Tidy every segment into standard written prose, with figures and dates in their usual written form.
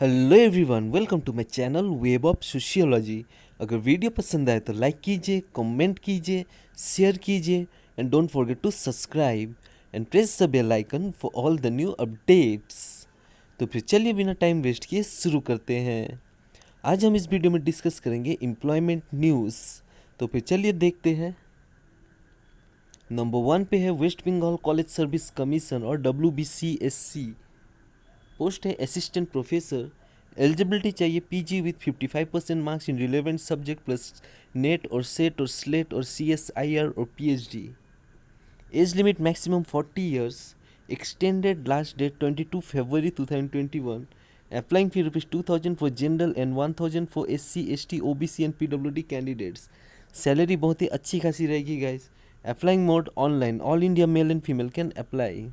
Hello everyone, welcome to my channel web of sociology. अगर video पसंद आए तो लाइक कीजिए, कमेंट कीजिए, शेयर कीजिए and don't forget to subscribe and press the bell icon for all the new updates. तो फिर चलिए बिना टाइम वेस्ट किए शुरू करते हैं। आज हम इस वीडियो में डिस्कस करेंगे एम्प्लॉयमेंट न्यूज़। तो फिर चलिए देखते हैं। नंबर 1 पे है West Bengal college service commission और WBCSC। पोस्ट है असिस्टेंट प्रोफेसर। एलिजिबिलिटी चाहिए PG with 55% marks in relevant subject plus NET और सेट और स्लेट और CSIR और PhD। Age limit maximum 40 years. Extended last date 22 फरवरी 2021। Applying fee ₹2000 for general and 1000 for SC ST OBC and PWD candidates. Salary बहुत ही अच्छी खासी रहेगी guys. Applying mode online, all India male and female can apply.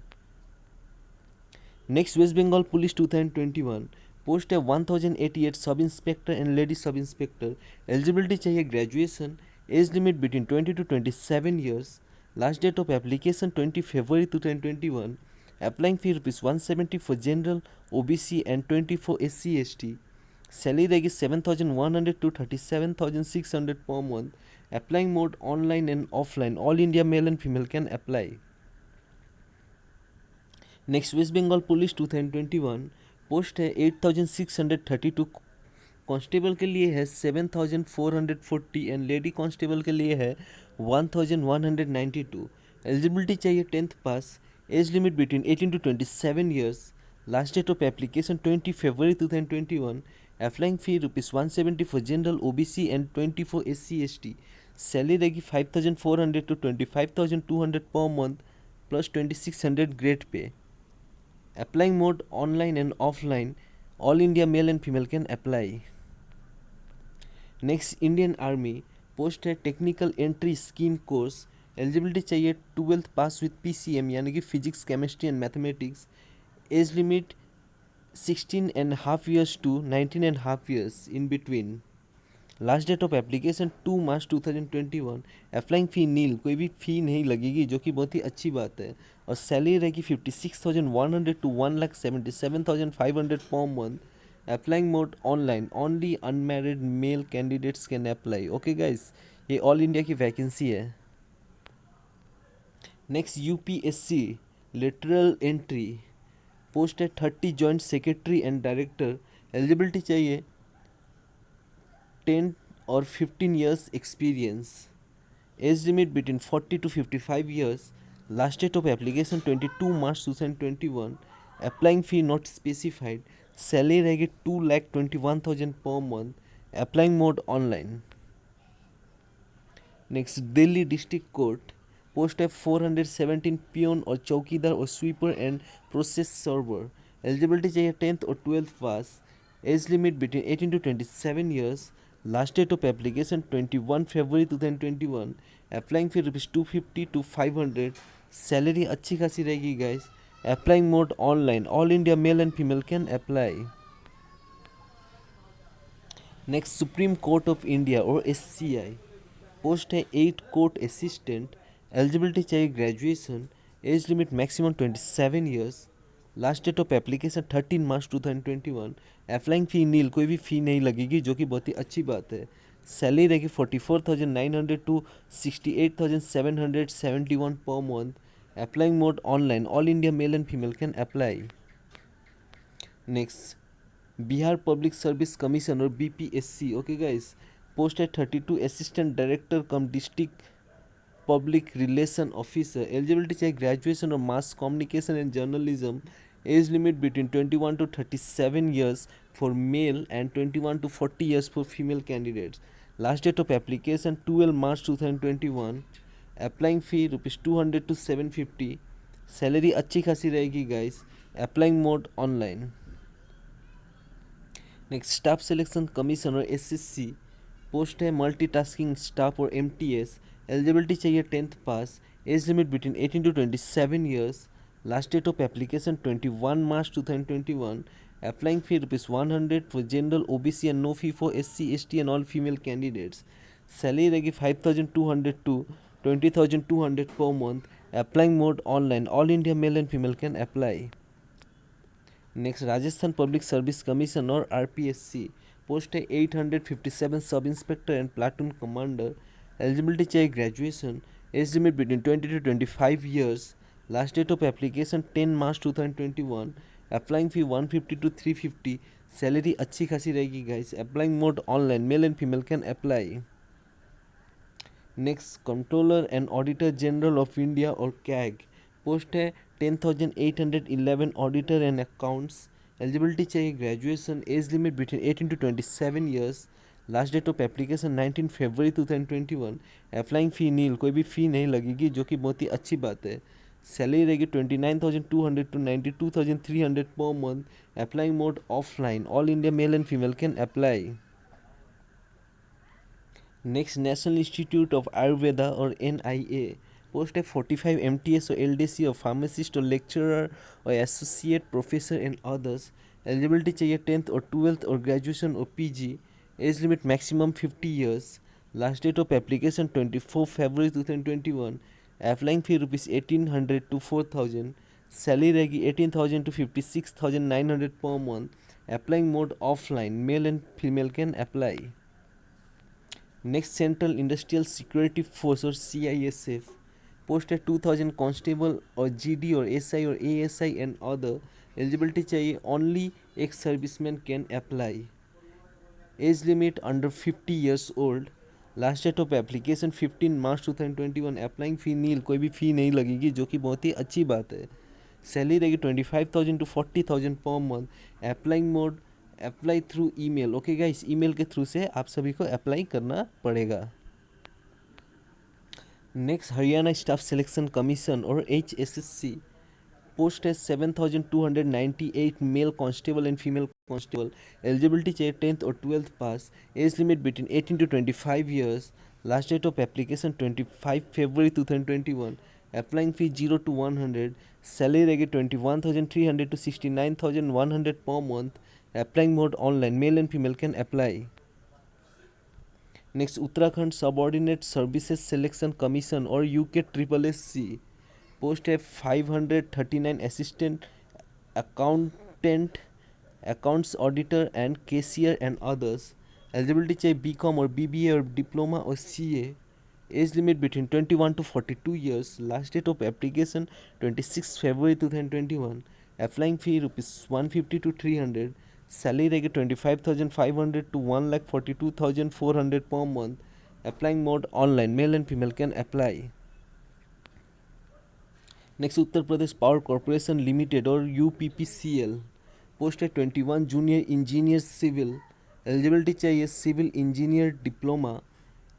Next West Bengal police 2021। Post है 1088 sub inspector and lady sub inspector. Eligibility चाहिए graduation. Age limit between 20 to 27 years. Last date of application 20 फरवरी 2021। Applying fee ₹170 for general OBC and 20 for SC ST। Salary रहेगी 7,100 to 37,600 per month. Applying mode online and offline, all India male and female can apply. Next West Bengal police 2021। Post है 8,632। Constable के लिए है 7,440 and lady constable के लिए है 1,192। Eligibility चाहिए 10th pass. Age limit between 18 to 27 years. Last date of application 20 फरवरी 2021। Applying fee ₹170 for general OBC and 20 for SC ST। Salary रहेगी 5,400 to 25,200 per month plus 2,600 grade pay. Applying mode online and offline, all India male and female can apply. Next Indian Army। Post है technical entry scheme course. Eligibility चाहिए 12th pass with PCM यानी कि physics chemistry and mathematics. Age limit 16.5 years to 19.5 years in between। Last date of application 2 March 2021। Applying fee nil, कोई भी फ़ी नहीं लगेगी जो कि बहुत ही अच्छी बात है। और सैलरी रहेगी 56,100 to 1,77,500 पर month. Applying mode online, only unmarried male candidates can apply. Okay guys, ये ऑल इंडिया की वैकेंसी है। Next UPSC lateral entry. Post है 30 joint secretary and director. Eligibility चाहिए 10 or 15 years experience। Age limit between 40 to 55 years। Last date of application 22 March 2021। Applying fee not specified। Salary रहेगी 2,21,000 per month। Applying mode online। Next Delhi district court. Post है 417 peon और चौकीदार और sweeper and process server. Eligibility चाहिए 10th और 12th pass. Age limit between 18 to 27 years. Last date of application 21 फरवरी 2021। Applying fee ₹250 to 500। Salary अच्छी खासी रहेगी guys. Applying mode online, all India male and female can apply. Next supreme court of India और SCI। Post है 8 court assistant. Eligibility चाहिए graduation. Age limit maximum 27 years. Last date of application 13 March 2021। Applying fee nil, कोई भी फ़ी नहीं लगेगी जो कि बहुत ही अच्छी बात है। सैलरी रहेगी 44,900 to 68,771 per month. Applying mode online, all India male and female can apply. Next Bihar public service commission और BPSC। ओके गाइस, पोस्ट है 32 assistant director cum district public relation officer. Eligibility चाहिए ग्रेजुएशन और mass communication and journalism. Age limit between 21 to 37 years for male and 21 to 40 years for female candidates. Last date of application 12 March 2021। Applying fee ₹200 to 750। Salary अच्छी खासी रहेगी guys. Applying mode online. Next staff selection commission और SSC। Post है multitasking staff और MTS। Eligibility चाहिए 10th pass. Age limit between 18 to 27 years. Last date of application 21 मार्च 2021। Applying fee ₹100 for general OBC and no fee for SC ST and all female candidates. Salary रहेगी 5,200 to 20,200 per month. Applying mode online, all India male and female can apply. Next Rajasthan public service commission और RPSC, post है 857 sub inspector and platoon commander. Eligibility चाहिए graduation, age limit between 20 to 25 years. Last date of application 10 March 2021। Applying fee 150 to 350। Salary अच्छी खासी रहेगी guys. Applying mode online, male and female can apply. Next controller and auditor general of India और CAG, post है 10,811 auditor and accounts. Eligibility चाहिए graduation, age limit between 18 to 27 years. Last date of application 19 फरवरी 2021। Applying fee nil, कोई भी फ़ी नहीं लगेगी, जो कि बहुत ही अच्छी बात है। सैलरी रहेगी 29,200 to 92,300 पर month. Applying mode offline, all India male and female can apply. Next national institute of Ayurveda और NIA, पोस्ट है 45 MTS और LDC और फार्मासिस्ट और लेक्चरर और associate professor and others. Eligibility चाहिए 10th और 12th और ग्रेजुएशन और PG। Age limit maximum 50 years. Last date of application 24 फरवरी 2021। Applying fee ₹1800 to 4000। सैलरी रहेगी 18,000 to 56,900 per month. Applying mode offline, male and female can apply. Next central industrial security force और CISF, post है 2000 constable और GD और SI और ASI and other. Eligibility चाहिए only ex serviceman can apply. Age limit under 50 years old. Last date of application 15 March 2021। Applying fee nil, कोई भी फ़ी नहीं लगेगी, जो कि बहुत ही अच्छी बात है। सैलरी रहेगी 25,000 to 40,000 per month. Applying mode apply through email. Okay guys, email के थ्रू से आप सभी को अप्लाई करना पड़ेगा। Next Haryana staff selection commission और HSSC, पोस्ट है 7,298 male constable and female constable. Eligibility चाहिए 10th और 12th pass. Age limit between 18 to 25 years. Last date of application 25 फरवरी 2021। Applying fee 0 to 100। सैलरी रहेगी 21,300 to 69,100 per month. Applying mode online, male and female can apply. Next Uttarakhand subordinate services selection commission और UKSSC, post है 539 assistant accountant, accounts auditor and cashier and others. Eligibility चाहिए BCom और BBA और diploma और CA। Age limit between 21 to 42 years. Last date of application 26 फरवरी 2021। Applying fee ₹150 to 300। Salary रहेगी 25,500 to 1,42,400 per month. Applying mode online, male and female can apply. Next Uttar Pradesh power corporation limited और UPPCL, post है 21 junior engineer civil. Eligibility चाहिए civil engineer diploma.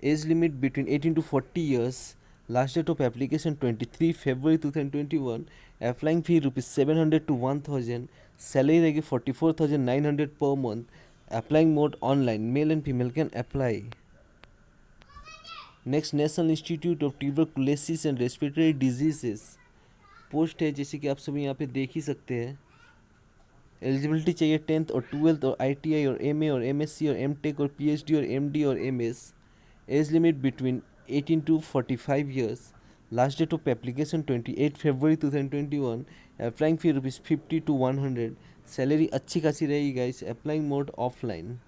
Age limit between 18 to 40 years. Last date of application 23 फरवरी 2021। Applying fee ₹700 to 1000। Salary रहेगी 44,900 per month. Applying mode online, male and female can apply. Next national institute of tuberculosis and respiratory diseases, post है जैसे कि आप सभी यहाँ पे देख ही सकते हैं। एलिजिबिलिटी चाहिए 10th और 12th और ITI और MA और MSc और MTech और PhD और MD और MS। Age limit between 18 to 45 years. Last date of application 28 फरवरी 2021। Applying fee ₹50 to 100। सैलरी अच्छी खासी रहेगी guys. Applying mode offline.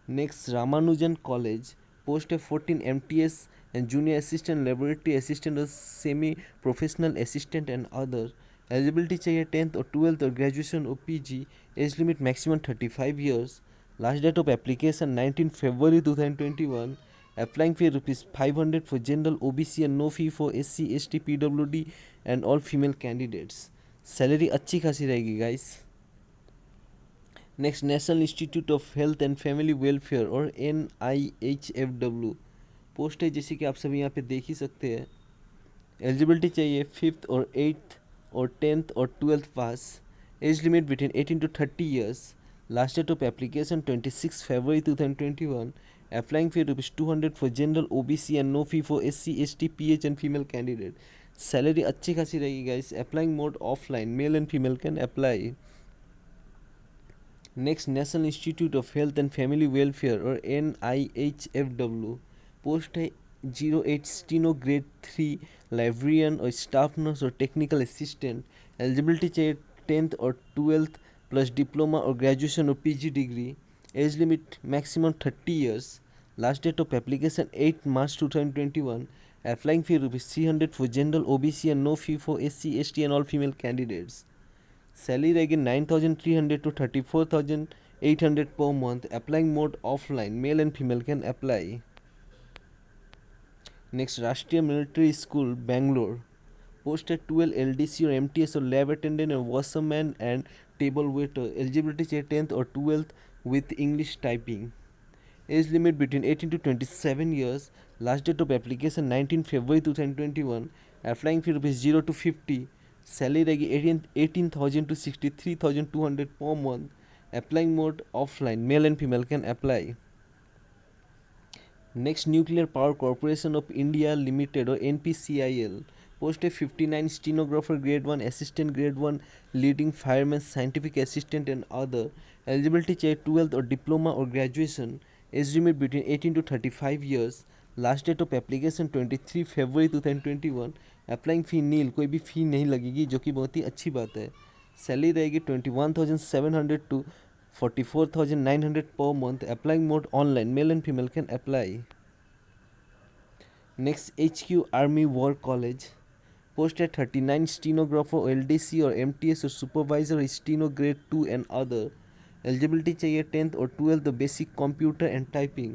Next Ramanujan college, post है 14 MTS and junior assistant laboratory assistant और semi professional assistant and other. Eligibility चाहिए 10th और 12th और graduation और PG। Age limit maximum 35 years. Last date of application 19 फरवरी 2021। Applying fee ₹500 for general OBC and no fee for SC ST PWD and all female candidates. Salary अच्छी खासी रहेगी guys. Next national institute of health and family welfare और NIHFW, post है जैसे कि आप सभी यहाँ पे देख ही सकते हैं। एलिजिबिलिटी चाहिए 5th और 8th और 10th और 12th pass. Age limit between 18 to 30 years. Last date of application 26 फरवरी 2021। Applying fee ₹200 for general OBC and no fee for SC ST PH and female candidate. Salary अच्छी खासी रहेगी guys. Applying mode offline, male and female can apply. Next national institute of health and family welfare और NIHFW, post है 08 steno grade 3 librarian और staff nurse और technical assistant. Eligibility चाहिए 10th और 12th plus diploma और graduation और PG degree. Age limit maximum 30 years. Last date of application 8 March 2021. Applying fee rupees 300 for general OBC and no fee for SC, ST and all female candidates. Salary रहेगी 9,300 to 34,800 per month. Applying mode offline. Male and female can apply. Next, राष्ट्रीय military school Bangalore. Posted 12 LDC or MTS or lab attendant and washerman and table waiter. Eligibility चाहिए 10th or 12th with English typing. Age limit between 18 to 27 years. Last date of application 19 February 2021. Applying fee rupees 0 to 50. Salary रहेगी 18,000 to 63,200 per month. Applying mode offline. Male and female can apply. Next, Nuclear Power Corporation of India Limited or NPCIL. Post a 59 stenographer grade 1, assistant grade 1, leading fireman, scientific assistant and other. Eligibility चाहिए 12th or diploma or graduation. Age limit between 18 to 35 years. Last date of application 23 February 2021. Applying fee nil, कोई भी फी नहीं लगेगी, जो कि बहुत ही अच्छी बात है. सैलरी रहेगी 21,700 to 44,900 per month. Applying mode online. Male and female can apply. Next, HQ Army War College. Posted 39 stenographer LDC or MTS or supervisor steno grade 2 and other. Eligibility चाहिए 10th or 12th the basic computer and typing.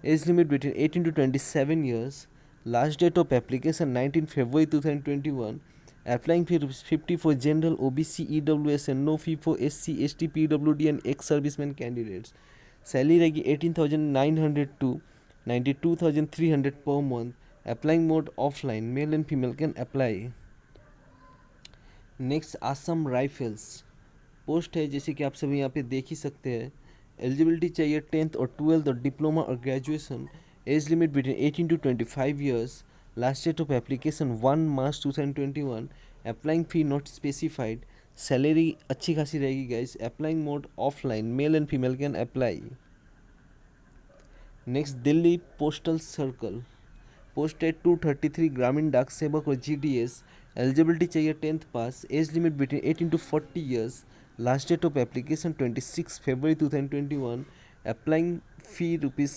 Age limit between 18 to 27 years. Last date of application 19 February 2021. Applying fee 50 for general OBC EWS and no fee for SC ST PWD and ex-servicemen candidates. Salary रहेगी 18,900 to 92,300 per month. Applying mode offline. Male and female can apply. Next, Assam rifles. Post है जैसे कि आप सभी यहाँ पे देख ही सकते हैं. एलिजिबिलिटी चाहिए 10th और 12th और डिप्लोमा और graduation. Age limit between 18 to 25 years. Last date of application 1 March 2021. Applying fee not specified. Salary अच्छी खासी रहेगी guys. Applying mode offline. Male and female can apply. Next, Delhi postal circle. Post है 233 ग्रामीण डाक सेवक और GDS. एलिजिबिलिटी चाहिए 10th pass. Age limit between 18 to 40 years. Last date of application 26 February 2021. Applying fee rupees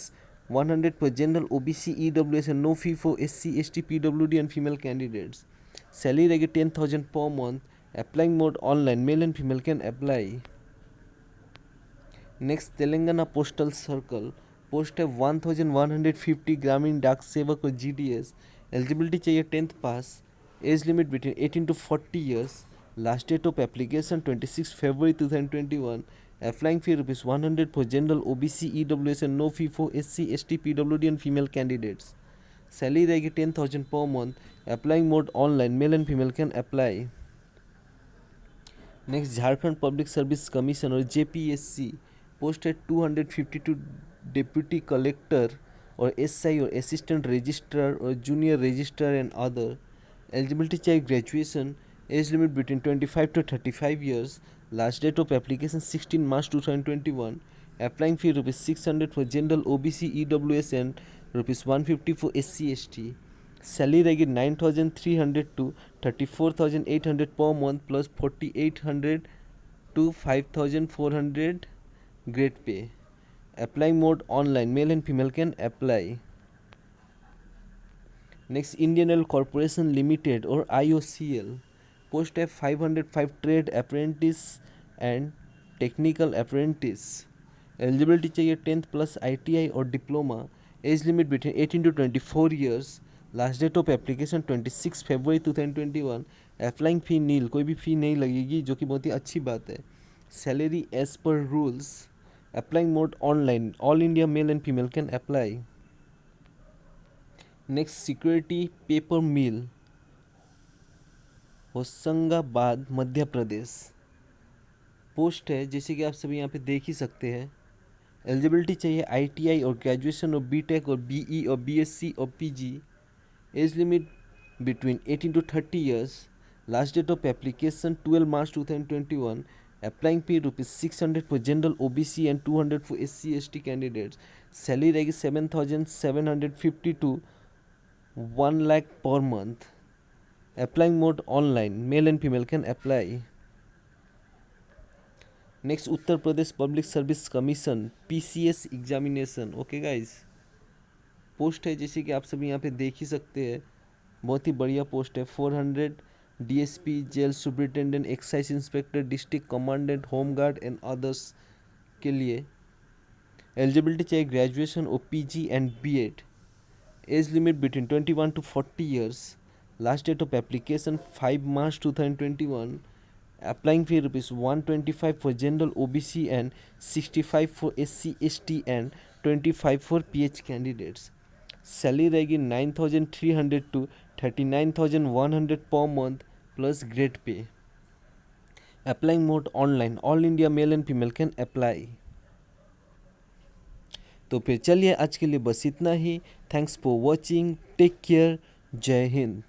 100 for general OBC EWS and no fee for SC ST PWD and female candidates. Salary रहेगी 10,000 per month. Applying mode online. Male and female can apply. Next, Telangana postal circle. Post है 1,150 ग्रामीण डाक सेवक और GDS. Eligibility चाहिए 10th pass. Age limit between 18 to 40 years. Last date of application 26 February 2021. Applying fee rupees 100 for general OBC EWS and no fee for SC ST PWD and female candidates. Salary रहेगी 10,000 per month. Applying mode online. Male and female can apply. Next, Jharkhand public service commission और JPSC. Post है 252 deputy collector और SI और assistant registrar और junior registrar and other. Eligibility चाहिए graduation. Age limit between 25 to 35 years. Last date of application 16 March 2021. Applying fee rupees 600 for general OBC EWS and rupees 150 for SC ST. Salary रहेगी 9,300 to 34,800 per month plus 4,800 to 5,400 grade pay. Applying mode online. Male and female can apply. Next, Indian Oil Corporation Limited or IOCL. Post है 505 trade apprentice and technical apprentice. Eligibility चाहिए 10th plus ITI और diploma. Age limit between 18 to 24 years. Last date of application 26 February 2021. Applying fee nil, कोई भी फ़ी नहीं लगेगी, जो कि बहुत ही अच्छी बात है. Salary as per rules. Applying mode online. All India male and female can apply. Next, security paper mill Hoshangabad Madhya Pradesh. Post है जैसे कि आप सभी यहाँ पे देख ही सकते हैं. एलिजिबिलिटी चाहिए ITI और ग्रेजुएशन और BTech और BE और BSc और PG. Age limit between 18 to 30 years. Last date of application 12 March 2021. Applying fee rupees 600 for general OBC and 200 for SC ST candidates. Salary रहेगी 7,750 to 1 lakh per month. Applying mode online, male and female can apply. Next, Uttar Pradesh Public Service Commission PCS examination. Okay guys, post है जैसे कि आप सभी यहाँ पे देख ही सकते हैं, बहुत ही बढ़िया पोस्ट है. 400 DSP, jail superintendent, excise inspector, district commandant, home guard and others के लिए. एलिजिबिलिटी चाहिए ग्रेजुएशन और PG and B Ed. Age limit between 21 to 40 years. Last date of application 5 March 2021. Applying fee rupees 125 for general OBC and 65 for SC ST and 25 for PH candidates. Salary रहेगी 9,300 to 39,100 per month plus grade pay. Applying mode online. All India male and female can apply. तो फिर चलिए आज के लिए बस इतना ही. Thanks for watching. Take care. जय हिंद.